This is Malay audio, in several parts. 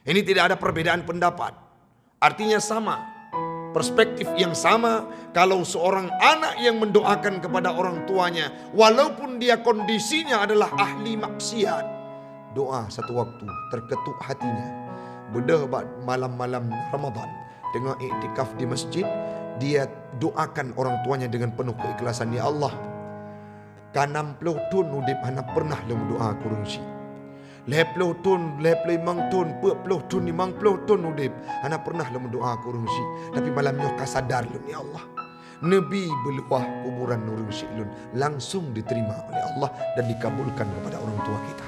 Ini tidak ada perbedaan pendapat. Artinya sama. Perspektif yang sama kalau seorang anak yang mendoakan kepada orang tuanya, walaupun dia kondisinya adalah ahli maksiat, doa satu waktu terketuk hatinya. Bedah malam-malam Ramadan tengah iktikaf di masjid, dia doakan orang tuanya dengan penuh keikhlasan. Ya Allah, kanam puluh tun udip anak pernah doa kurungsi. 50 tun, 55 tun, 40 tun, 50 tun udip. Anak pernah doa kurungsi. Tapi malamnya kasadar lun, ya Allah, Nabi beluah kuburan nurung silun langsung diterima oleh Allah dan dikabulkan kepada orang tua kita.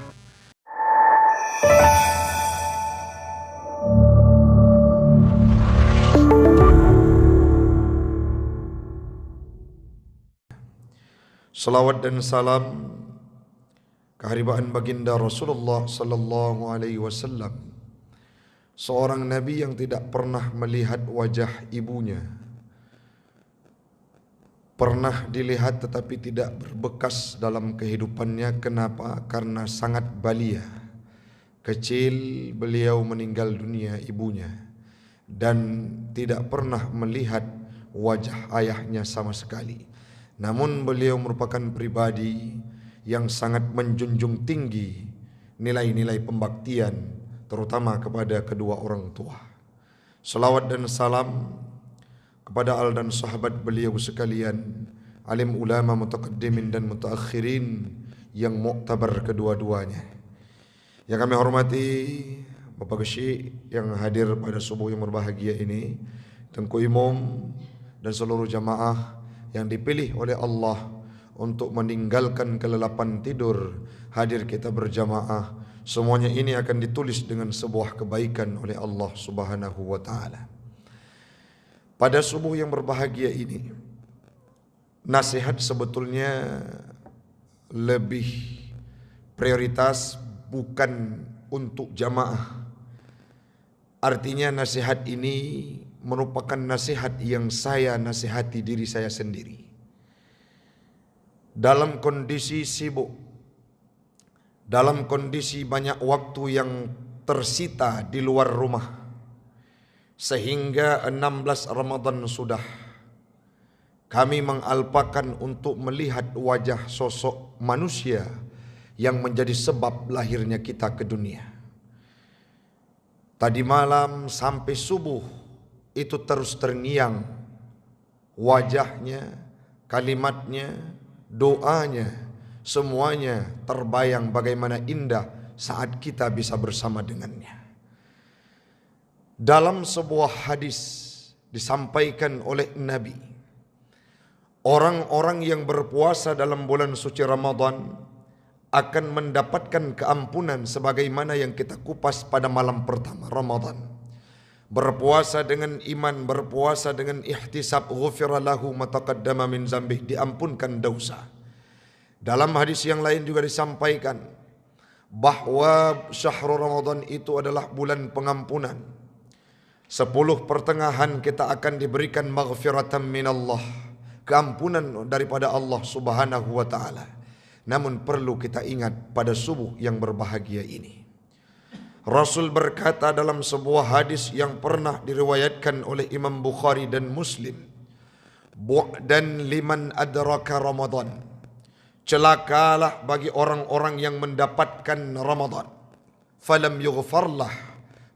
Salawat dan salam keharibaan baginda Rasulullah sallallahu alaihi wasallam, seorang nabi yang tidak pernah melihat wajah ibunya, pernah dilihat tetapi tidak berbekas dalam kehidupannya. Kenapa? Karena sangat balia. Kecil beliau meninggal dunia ibunya dan tidak pernah melihat wajah ayahnya sama sekali. Namun beliau merupakan pribadi yang sangat menjunjung tinggi nilai-nilai pembaktian, terutama kepada kedua orang tua. Salawat dan salam kepada al dan sahabat beliau sekalian, alim ulama mutaqaddimin dan mutaakhirin yang muktabar kedua-duanya. Yang kami hormati Bapak Gesyi yang hadir pada subuh yang berbahagia ini, Tengku Imam dan seluruh jamaah yang dipilih oleh Allah untuk meninggalkan kelelapan tidur, hadir kita berjamaah. Semuanya ini akan ditulis dengan sebuah kebaikan oleh Allah Subhanahu wa taala. Pada subuh yang berbahagia ini, nasihat sebetulnya lebih prioritas bukan untuk jamaah. Artinya nasihat ini merupakan nasihat yang saya nasihati diri saya sendiri. Dalam kondisi sibuk, dalam kondisi banyak waktu yang tersita di luar rumah, sehingga 16 Ramadan sudah, kami mengalpakan untuk melihat wajah sosok manusia yang menjadi sebab lahirnya kita ke dunia. Tadi malam sampai subuh itu terus terngiang wajahnya, kalimatnya, doanya, semuanya terbayang bagaimana indah saat kita bisa bersama dengannya. Dalam sebuah hadis disampaikan oleh Nabi, orang-orang yang berpuasa dalam bulan suci Ramadan akan mendapatkan keampunan sebagaimana yang kita kupas pada malam pertama Ramadan. Berpuasa dengan iman, berpuasa dengan ihtisab, ghufira lahu ma taqaddama min zambih, diampunkan dosa. Dalam hadis yang lain juga disampaikan bahwa syahrul Ramadan itu adalah bulan pengampunan. 10 pertengahan kita akan diberikan maghfiratan minallah, keampunan daripada Allah Subhanahu wa taala. Namun perlu kita ingat pada subuh yang berbahagia ini, Rasul berkata dalam sebuah hadis yang pernah diriwayatkan oleh Imam Bukhari dan Muslim, "Bu'dan liman adraka Ramadan." Celakalah bagi orang-orang yang mendapatkan Ramadan. Falam yughfarlah,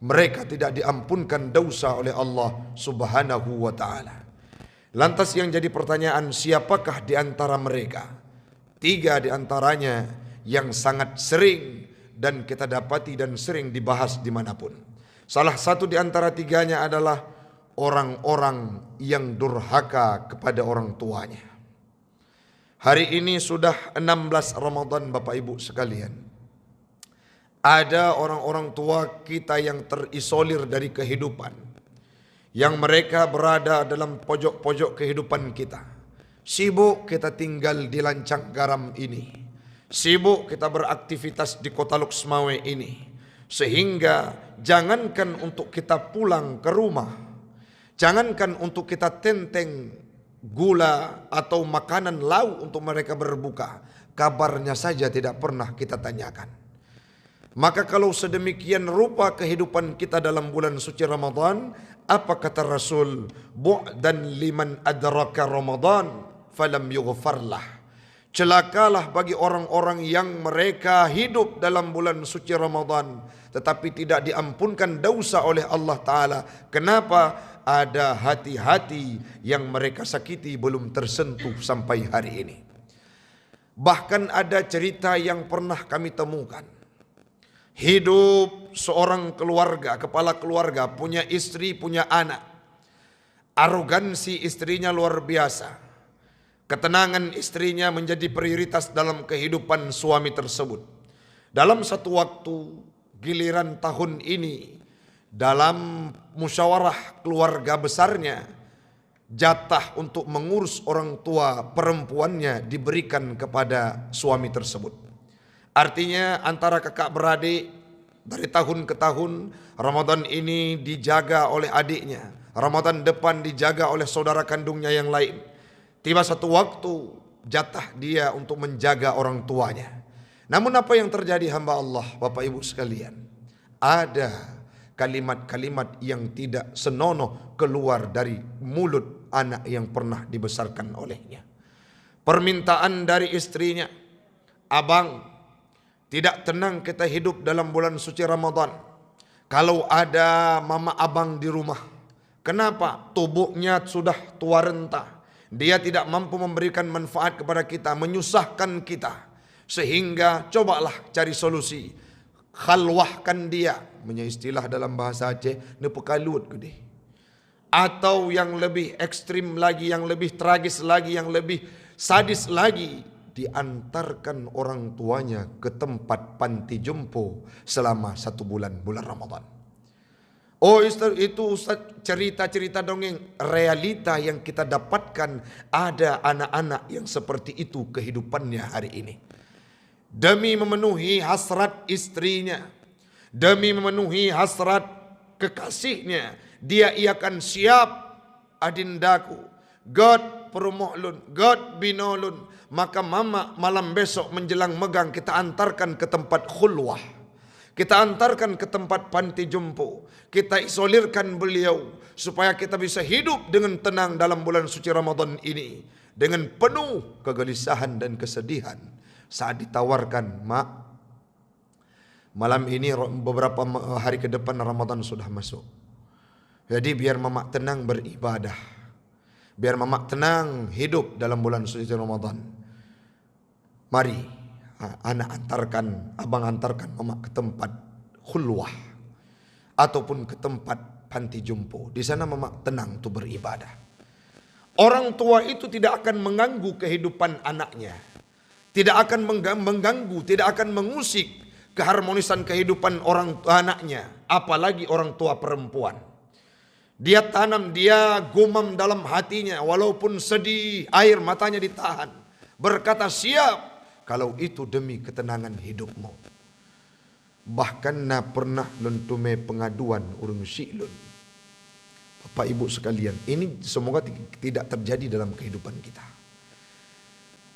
mereka tidak diampunkan dosa oleh Allah Subhanahu wa taala. Lantas yang jadi pertanyaan, siapakah di antara mereka? 3 di antaranya yang sangat sering dan kita dapati dan sering dibahas dimanapun. Salah satu di antara 3-nya adalah orang-orang yang durhaka kepada orang tuanya. Hari ini sudah 16 Ramadan Bapak Ibu sekalian. Ada orang-orang tua kita yang terisolir dari kehidupan, yang mereka berada dalam pojok-pojok kehidupan kita. Sibuk kita tinggal di Lancang Garam ini, sibuk kita beraktivitas di Kota Luxmawe ini, sehingga jangankan untuk kita pulang ke rumah, jangankan untuk kita tenteng gula atau makanan lauk untuk mereka berbuka, kabarnya saja tidak pernah kita tanyakan. Maka kalau sedemikian rupa kehidupan kita dalam bulan suci Ramadan, apa kata Rasul? Bu'dan liman adraka Ramadan falam yughfarlah. Celakalah bagi orang-orang yang mereka hidup dalam bulan suci Ramadan tetapi tidak diampunkan dosa oleh Allah Ta'ala. Kenapa? Ada hati-hati yang mereka sakiti belum tersentuh sampai hari ini. Bahkan ada cerita yang pernah kami temukan. Hidup seorang keluarga, kepala keluarga, punya istri, punya anak. Arogansi istrinya luar biasa. Ketenangan istrinya menjadi prioritas dalam kehidupan suami tersebut. Dalam satu waktu, giliran tahun ini, dalam musyawarah keluarga besarnya, jatah untuk mengurus orang tua perempuannya diberikan kepada suami tersebut. Artinya antara kakak beradik dari tahun ke tahun, Ramadan ini dijaga oleh adiknya, Ramadan depan dijaga oleh saudara kandungnya yang lain. Tiba satu waktu jatah dia untuk menjaga orang tuanya. Namun apa yang terjadi hamba Allah, Bapak Ibu sekalian? Ada kalimat-kalimat yang tidak senonoh keluar dari mulut anak yang pernah dibesarkan olehnya. Permintaan dari istrinya, abang, tidak tenang kita hidup dalam bulan suci Ramadan kalau ada mama abang di rumah. Kenapa? Tubuhnya sudah tua renta. Dia tidak mampu memberikan manfaat kepada kita, menyusahkan kita. Sehingga cobalah cari solusi. Khalwahkan dia. Punya istilah dalam bahasa Aceh, nepekalut gede. Atau yang lebih ekstrim lagi, yang lebih tragis lagi, yang lebih sadis lagi, diantarkan orang tuanya ke tempat panti jompo selama 1 bulan Ramadan. Oh, itu Ustaz, cerita-cerita dongeng. Realita yang kita dapatkan, ada anak-anak yang seperti itu kehidupannya hari ini. Demi memenuhi hasrat istrinya, demi memenuhi hasrat kekasihnya, dia iakan siap adindaku, God perumohlun, God binolon. Maka mama malam besok menjelang megang kita antarkan ke tempat khulwah. Kita antarkan ke tempat panti jompo. Kita isolirkan beliau supaya kita bisa hidup dengan tenang dalam bulan suci Ramadan ini. Dengan penuh kegelisahan dan kesedihan. Saat ditawarkan, mak, malam ini beberapa hari ke depan Ramadan sudah masuk. Jadi biar mama tenang beribadah. Biar mama tenang hidup dalam bulan suci Ramadan. Mari anak antarkan, abang antarkan mama ke tempat khulwah ataupun ke tempat panti jompo. Di sana mama tenang untuk beribadah. Orang tua itu tidak akan mengganggu kehidupan anaknya. Tidak akan mengganggu, tidak akan mengusik keharmonisan kehidupan orang anaknya, apalagi orang tua perempuan. Dia tanam, dia gumam dalam hatinya, walaupun sedih, air matanya ditahan. Berkata siap, kalau itu demi ketenangan hidupmu. Bahkan pernah lentume pengaduan urung silun. Bapak Ibu sekalian, ini semoga tidak terjadi dalam kehidupan kita.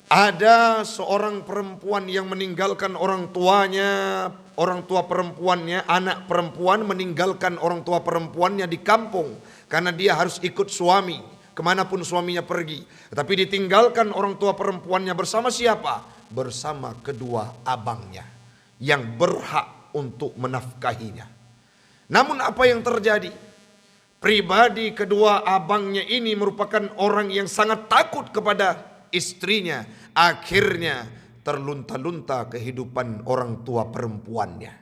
Ada seorang perempuan yang meninggalkan orang tuanya, orang tua perempuannya, anak perempuan meninggalkan orang tua perempuannya di kampung karena dia harus ikut suami kemanapun suaminya pergi. Tapi ditinggalkan orang tua perempuannya bersama siapa? Bersama kedua abangnya yang berhak untuk menafkahinya. Namun apa yang terjadi? Pribadi kedua abangnya ini merupakan orang yang sangat takut kepada istrinya. Akhirnya terlunta-lunta kehidupan orang tua perempuannya.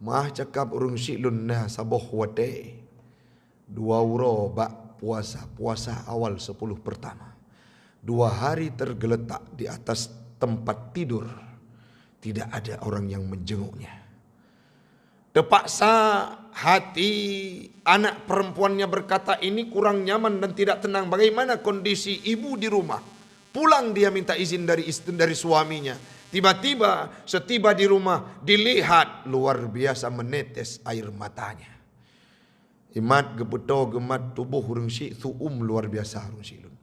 Mah cakap urung silun nah saboh wate. 2 euro bak puasa awal 10 pertama. 2 hari tergeletak di atas tempat tidur. Tidak ada orang yang menjenguknya. Terpaksa hati anak perempuannya berkata, ini kurang nyaman dan tidak tenang. Bagaimana kondisi ibu di rumah? Pulang dia minta izin dari suaminya. Tiba-tiba setiba di rumah dilihat luar biasa menetes air matanya. Imat gebeto gemat tubuh hurung si luar biasa hurung silun.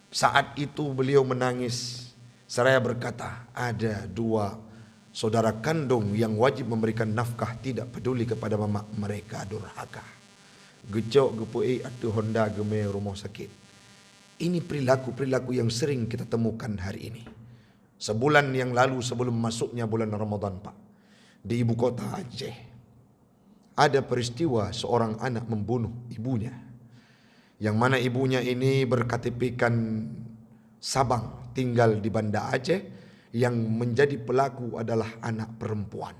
Saat itu beliau menangis seraya berkata, ada 2 Saudara kandung yang wajib memberikan nafkah tidak peduli kepada mama mereka, durhaka. Gejok gepui atu Honda geme rumah sakit. Ini perilaku-perilaku yang sering kita temukan hari ini. Sebulan yang lalu sebelum masuknya bulan Ramadan, Pak, di ibu kota Aceh, ada peristiwa seorang anak membunuh ibunya. Yang mana ibunya ini berKTP-kan Sabang, tinggal di Banda Aceh, yang menjadi pelaku adalah anak perempuan.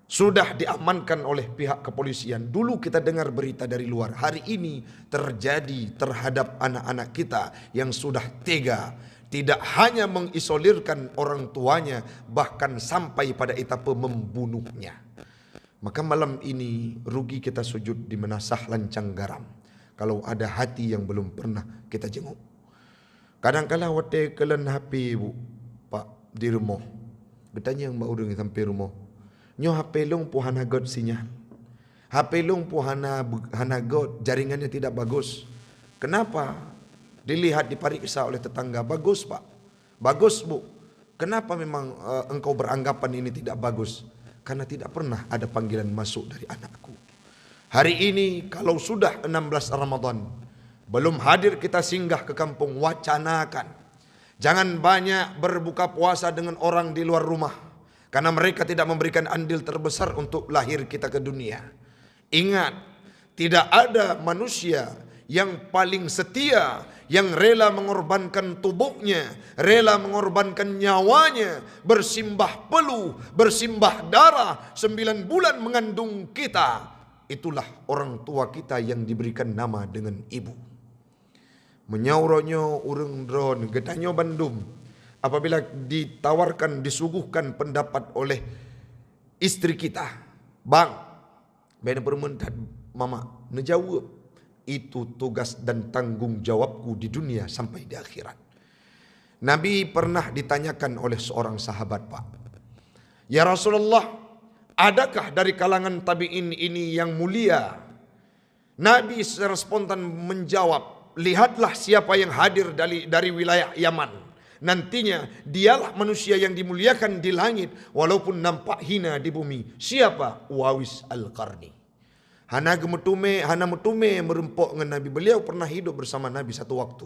Sudah diamankan oleh pihak kepolisian. Dulu kita dengar berita dari luar. Hari ini terjadi terhadap anak-anak kita yang sudah tega. Tidak hanya mengisolirkan orang tuanya, bahkan sampai pada etapa membunuhnya. Maka malam ini rugi kita sujud di menasah lancang garam kalau ada hati yang belum pernah kita jenguk. Kadang-kadang waktu kelen HP bu, Pak, di rumah. Bertanya yang mbak urang sampai rumah. Nyo HP long pu hana got sinyal. HP long pu hana got, jaringannya tidak bagus. Kenapa? Dilihat diperiksa oleh tetangga, bagus Pak, bagus Bu. Kenapa memang engkau beranggapan ini tidak bagus? Karena tidak pernah ada panggilan masuk dari anakku. Hari ini kalau sudah 16 Ramadan, belum hadir kita singgah ke kampung, wacanakan. Jangan banyak berbuka puasa dengan orang di luar rumah. Karena mereka tidak memberikan andil terbesar untuk lahir kita ke dunia. Ingat, tidak ada manusia yang paling setia, yang rela mengorbankan tubuhnya, rela mengorbankan nyawanya, bersimbah peluh, bersimbah darah, 9 bulan mengandung kita. Itulah orang tua kita yang diberikan nama dengan ibu. Menyauronyo urang drone, getanyo Bandung. Apabila ditawarkan, disuguhkan pendapat oleh istri kita, bang, bena permentat mama, nejawab. Itu tugas dan tanggung jawabku di dunia sampai di akhirat. Nabi pernah ditanyakan oleh seorang sahabat, Pak, ya Rasulullah, adakah dari kalangan tabi'in ini yang mulia? Nabi secara spontan menjawab, lihatlah siapa yang hadir dari wilayah Yaman. Nantinya dialah manusia yang dimuliakan di langit walaupun nampak hina di bumi. Siapa? Uwais Al-Qarni. Hana mutume merempok dengan Nabi. Beliau pernah hidup bersama Nabi satu waktu,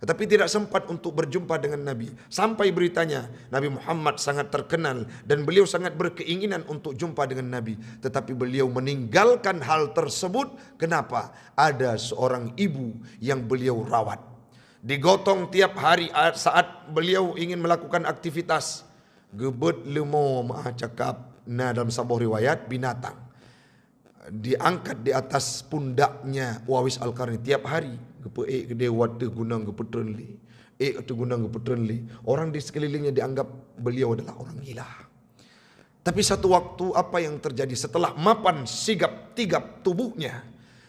tetapi tidak sempat untuk berjumpa dengan Nabi. Sampai beritanya Nabi Muhammad sangat terkenal dan beliau sangat berkeinginan untuk jumpa dengan Nabi. Tetapi beliau meninggalkan hal tersebut. Kenapa? Ada seorang ibu yang beliau rawat. Digotong tiap hari saat beliau ingin melakukan aktivitas. Gebet lemo maha cakap. Nah, dalam sebuah riwayat binatang diangkat di atas pundaknya Uwais Al-Qarni tiap hari. Gede wate gunang gepetrenli. Atu gunang gepetrenli. Orang di sekelilingnya dianggap beliau adalah orang gila. Tapi satu waktu apa yang terjadi setelah mapan sigap tigap tubuhnya,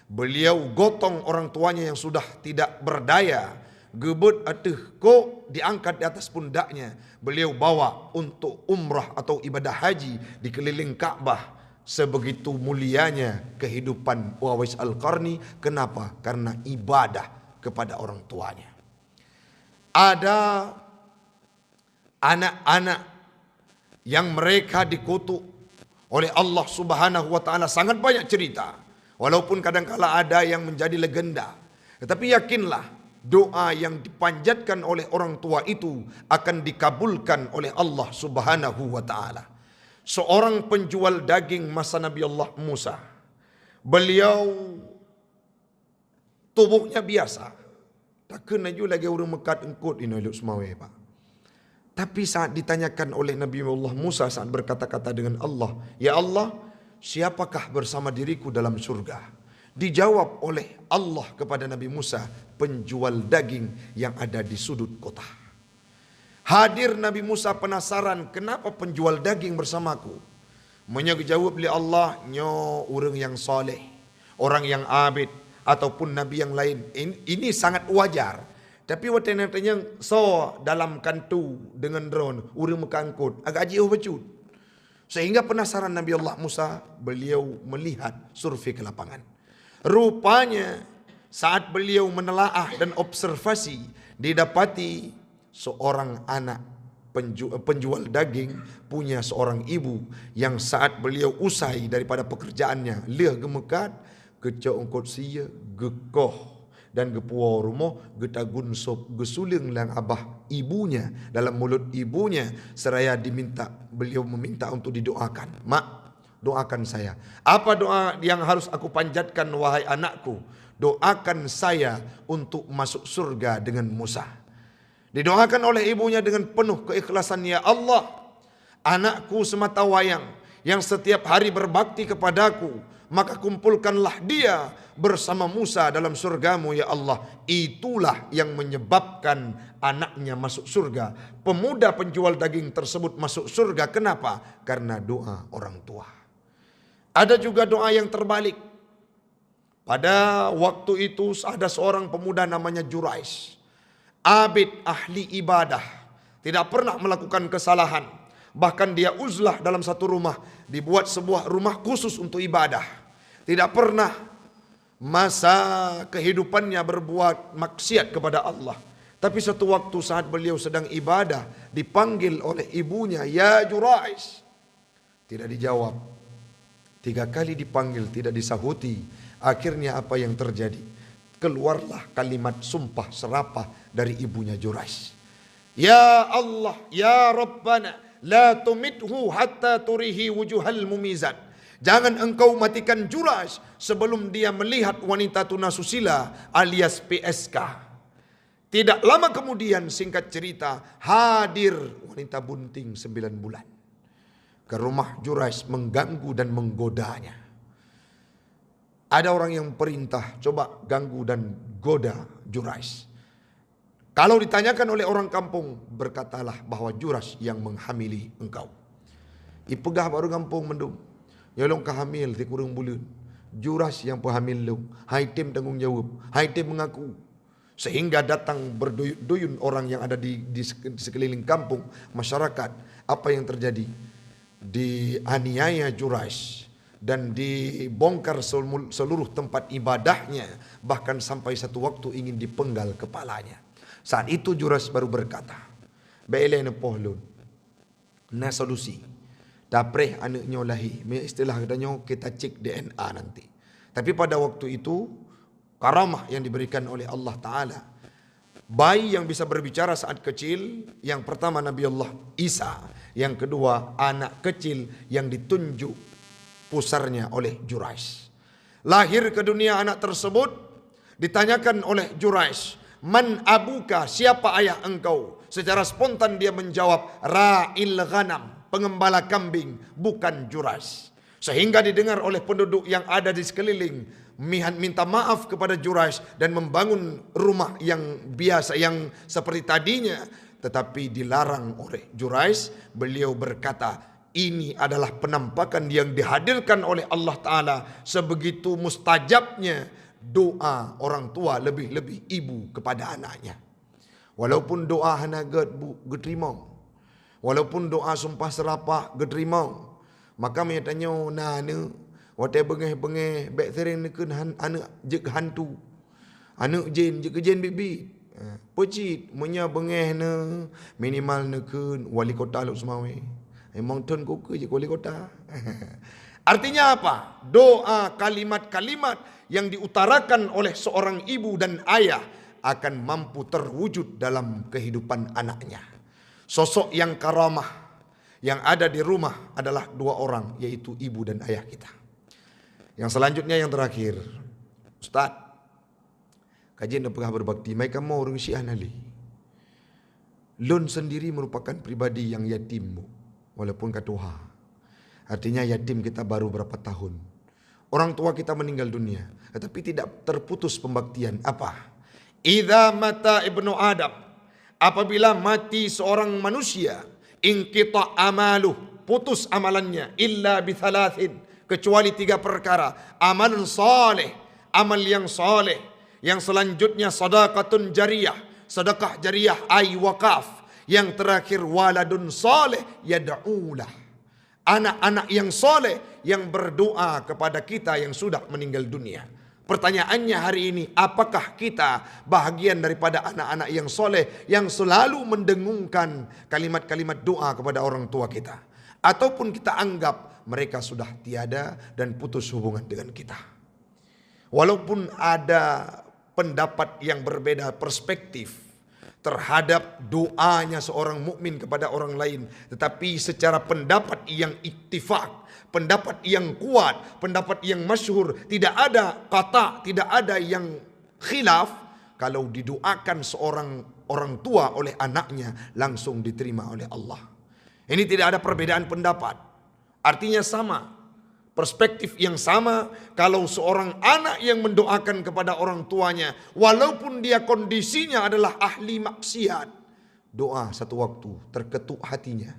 beliau gotong orang tuanya yang sudah tidak berdaya. Gebet atuh kok diangkat di atas pundaknya. Beliau bawa untuk umrah atau ibadah haji di keliling Ka'bah. Sebegitu mulianya kehidupan Uwais Al-Qarni. Kenapa? Karena ibadah kepada orang tuanya. Ada anak-anak yang mereka dikutuk oleh Allah Subhanahu wa taala, sangat banyak cerita. Walaupun kadang-kala ada yang menjadi legenda. Tetapi yakinlah, doa yang dipanjatkan oleh orang tua itu akan dikabulkan oleh Allah Subhanahu wa taala. Seorang penjual daging masa Nabi Allah Musa. Beliau tubuhnya biasa. Tak kena juga lagi orang mekat engkut ini elok semawe, Pak. Tapi saat ditanyakan oleh Nabi Allah Musa, saat berkata-kata dengan Allah, ya Allah, siapakah bersama diriku dalam surga? Dijawab oleh Allah kepada Nabi Musa, penjual daging yang ada di sudut kota. Hadir Nabi Musa penasaran, kenapa penjual daging bersamaku? Menjawab oleh Allah, nyo orang yang soleh, orang yang abid, ataupun Nabi yang lain. Ini sangat wajar. Tapi waktu-waktu so dalam kantu dengan drone, orang mekangkut, agak jauh becut. Sehingga penasaran Nabi Allah Musa, beliau melihat survei ke lapangan. Rupanya saat beliau menelaah dan observasi, didapati seorang anak penjual daging punya seorang ibu yang saat beliau usai daripada pekerjaannya, leh gemekat, kecok ongkot sia, gekoh dan gepuar rumah, getagun sop, gesuling lang abah ibunya dalam mulut ibunya, seraya beliau meminta untuk didoakan. Mak, doakan saya. Apa doa yang harus aku panjatkan wahai anakku? Doakan saya untuk masuk surga dengan Musa. Didoakan oleh ibunya dengan penuh keikhlasan, ya Allah, anakku semata wayang yang setiap hari berbakti kepadaku, maka kumpulkanlah dia bersama Musa dalam surgamu, ya Allah. Itulah yang menyebabkan anaknya masuk surga. Pemuda penjual daging tersebut masuk surga. Kenapa? Karena doa orang tua. Ada juga doa yang terbalik. Pada waktu itu ada seorang pemuda namanya Jurais, abid, ahli ibadah, tidak pernah melakukan kesalahan. Bahkan dia uzlah dalam satu rumah, dibuat sebuah rumah khusus untuk ibadah. Tidak pernah masa kehidupannya berbuat maksiat kepada Allah. Tapi satu waktu saat beliau sedang ibadah, dipanggil oleh ibunya, ya Jurais. Tidak dijawab. 3 kali dipanggil, tidak disahuti. Akhirnya apa yang terjadi? Keluarlah kalimat sumpah serapah dari ibunya Jurais. Ya Allah, ya Rabbana, la tumithu hatta turihi wujuhal mumizat. Jangan engkau matikan Jurais sebelum dia melihat wanita tunasusila alias PSK. Tidak lama kemudian, singkat cerita, hadir wanita bunting 9 bulan ke rumah Jurais, mengganggu dan menggodanya. Ada orang yang perintah, coba ganggu dan goda Jurais. Kalau ditanyakan oleh orang kampung, berkatalah bahwa Jurais yang menghamili engkau. Ipegah baru kampung mendung. Yolong kehamil, ti kurang bulan. Jurais yang pehamil lu. Haitim tanggung jawab. Haitim mengaku. Sehingga datang berduyun-duyun orang yang ada di sekeliling kampung, masyarakat. Apa yang terjadi? Dianiaya Jurais dan dibongkar seluruh tempat ibadahnya, bahkan sampai satu waktu ingin dipenggal kepalanya. Saat itu Jurais baru berkata, "Baiklah ne pohlun. Na solusi. Dapreh anaknya lahi. Istilah katanya kita cek DNA nanti." Tapi pada waktu itu karamah yang diberikan oleh Allah Ta'ala, bayi yang bisa berbicara saat kecil, yang pertama Nabi Allah Isa, yang kedua anak kecil yang ditunjuk pusarnya oleh Jurais. Lahir ke dunia anak tersebut, ditanyakan oleh Jurais, "Man abuka, siapa ayah engkau?" Secara spontan dia menjawab, "Ra'il ghanam, pengembala kambing, bukan Jurais." Sehingga didengar oleh penduduk yang ada di sekeliling, minta maaf kepada Jurais dan membangun rumah yang biasa, yang seperti tadinya. Tetapi dilarang oleh Jurais. Beliau berkata, ini adalah penampakan yang dihadirkan oleh Allah Ta'ala. Sebegitu mustajabnya doa orang tua, lebih-lebih ibu kepada anaknya. Walaupun doa hana gedrimau, walaupun doa sumpah serapah gedrimau, maka mereka tanya, nah ne, wate bengeh-bengeh, bek sering nekun anak jek hantu, anak jen jek jen bibi, pecit, munya bengeh ne, minimal nekun wali kota Luk Semawe. Memang tuan kuku je wali kota. Artinya apa? Doa, kalimat-kalimat yang diutarakan oleh seorang ibu dan ayah akan mampu terwujud dalam kehidupan anaknya. Sosok yang karamah yang ada di rumah adalah 2 orang, yaitu ibu dan ayah kita. Yang selanjutnya, yang terakhir, Ustaz, kajian dan pengah berbakti, mereka mau orang Syiah nali. Lun sendiri merupakan pribadi yang yatim, walaupun katuha. Artinya yatim kita baru berapa tahun. Orang tua kita meninggal dunia, tetapi tidak terputus pembaktian. Apa? Idza mata ibnu Adam, apabila mati seorang manusia, inqita amaluh, putus amalannya, illa bi thalathin, kecuali 3 perkara. Amal saleh, amal yang saleh. Yang selanjutnya sadaqatun jariyah, sedekah jariyah ay wakaf. Yang terakhir waladun saleh yad'ulah, anak-anak yang soleh yang berdoa kepada kita yang sudah meninggal dunia. Pertanyaannya hari ini, apakah kita bahagian daripada anak-anak yang soleh yang selalu mendengungkan kalimat-kalimat doa kepada orang tua kita? Ataupun kita anggap mereka sudah tiada dan putus hubungan dengan kita? Walaupun ada pendapat yang berbeda perspektif terhadap doanya seorang mukmin kepada orang lain, tetapi secara pendapat yang ittifaq, pendapat yang kuat, pendapat yang masyhur, tidak ada kata, tidak ada yang khilaf, kalau didoakan seorang orang tua oleh anaknya langsung diterima oleh Allah. Ini tidak ada perbedaan pendapat, artinya sama, perspektif yang sama. Kalau seorang anak yang mendoakan kepada orang tuanya, walaupun dia kondisinya adalah ahli maksiat, doa satu waktu terketuk hatinya,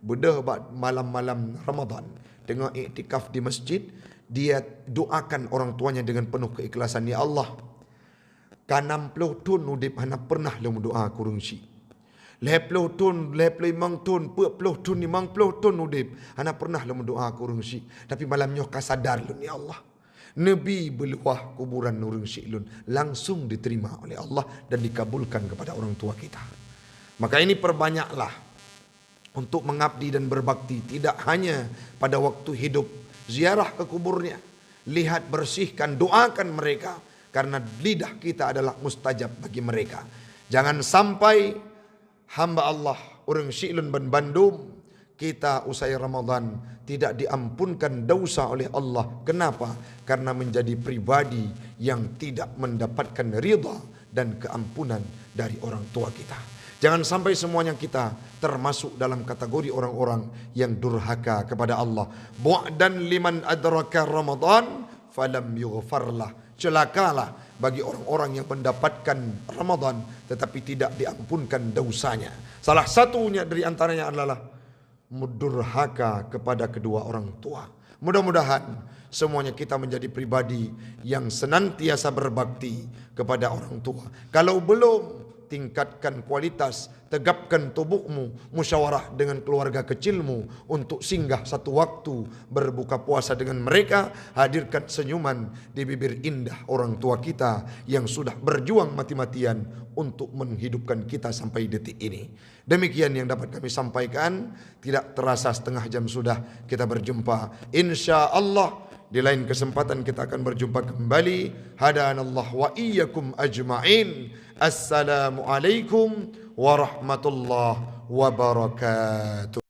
bedah malam-malam Ramadan tengah iktikaf di masjid, dia doakan orang tuanya dengan penuh keikhlasan, ya Allah, kanam puluh tun udip hana pernah lu doa kurung si. 50 tun, 55 tun, 40 tun, 50 tun udip. Hana pernah lu doa kurung si. Tapi malamnya kasadar lu, ya Allah, Nabi beluah kuburan nurung si lun, langsung diterima oleh Allah dan dikabulkan kepada orang tua kita. Maka ini perbanyaklah untuk mengabdi dan berbakti, tidak hanya pada waktu hidup, ziarah ke kuburnya, lihat, bersihkan, doakan mereka, karena lidah kita adalah mustajab bagi mereka. Jangan sampai hamba Allah orang Syi'lun ban Bandung, kita usai Ramadan tidak diampunkan dosa oleh Allah. Kenapa? Karena menjadi pribadi yang tidak mendapatkan ridha dan keampunan dari orang tua kita. Jangan sampai semuanya kita termasuk dalam kategori orang-orang yang durhaka kepada Allah. Bu'dan liman adraka Ramadan falam yughfarlah. Celakalah bagi orang-orang yang mendapatkan Ramadan tetapi tidak diampunkan dosanya. Salah satunya dari antaranya adalah mudurhaka kepada kedua orang tua. Mudah-mudahan semuanya kita menjadi pribadi yang senantiasa berbakti kepada orang tua. Kalau belum, tingkatkan kualitas, tegapkan tubuhmu, musyawarah dengan keluarga kecilmu untuk singgah satu waktu berbuka puasa dengan mereka, hadirkan senyuman di bibir indah orang tua kita yang sudah berjuang mati-matian untuk menghidupkan kita sampai detik ini. Demikian yang dapat kami sampaikan. Tidak terasa setengah jam sudah kita berjumpa. Insya Allah di lain kesempatan kita akan berjumpa kembali. Hadanallah wa iyyakum ajma'in. Assalamualaikum warahmatullahi wabarakatuh.